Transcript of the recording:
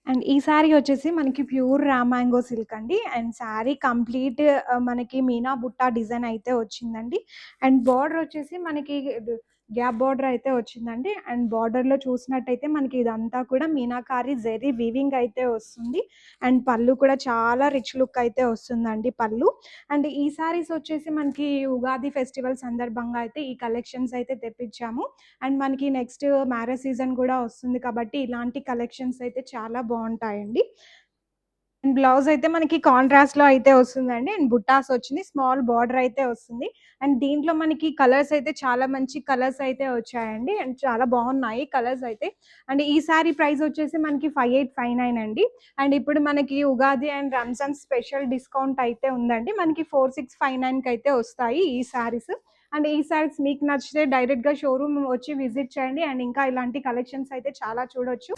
And ఈ శారీ వచ్చేసి మనకి ప్యూర్ రా మ్యాంగో సిల్క్ అండి. అండ్ శారీ కంప్లీట్ మనకి మీనా బుట్ట డిజైన్ అయితే వచ్చిందండి. అండ్ బార్డర్ వచ్చేసి మనకి గ్యాప్ బార్డర్ అయితే వచ్చిందండి. అండ్ బార్డర్‌లో చూసినట్టయితే మనకి ఇదంతా కూడా మీనాకారి జెరీ వీవింగ్ అయితే వస్తుంది. అండ్ పళ్ళు కూడా చాలా రిచ్ లుక్ అయితే వస్తుందండి పళ్ళు. అండ్ ఈ శారీస్ వచ్చేసి మనకి ఉగాది ఫెస్టివల్ సందర్భంగా అయితే ఈ కలెక్షన్స్ అయితే తెప్పించాము. అండ్ మనకి నెక్స్ట్ మ్యారేజ్ సీజన్ కూడా వస్తుంది కాబట్టి ఇలాంటి కలెక్షన్స్ అయితే చాలా బాగుంటాయండి. అండ్ బ్లౌజ్ అయితే మనకి కాంట్రాస్ట్‌లో అయితే వస్తుందండి. అండ్ బుట్టాస్ వచ్చింది. స్మాల్ బార్డర్ అయితే వస్తుంది. అండ్ దీంట్లో మనకి కలర్స్ అయితే చాలా మంచి కలర్స్ అయితే వచ్చాయండి. అండ్ చాలా బాగున్నాయి కలర్స్ అయితే. అండ్ ఈ సారీ ప్రైస్ వచ్చేసి మనకి 5859 అండి. అండ్ ఇప్పుడు మనకి Ugadi and Ramzan special discount అయితే ఉందండి. మనకి 4659కి అయితే వస్తాయి ఈ సారీస్. అండ్ ఈ సారీస్ మీకు నచ్చితే డైరెక్ట్‌గా షోరూమ్ వచ్చి విజిట్ చేయండి. అండ్ ఇంకా ఇలాంటి కలెక్షన్స్ అయితే చాలా చూడొచ్చు.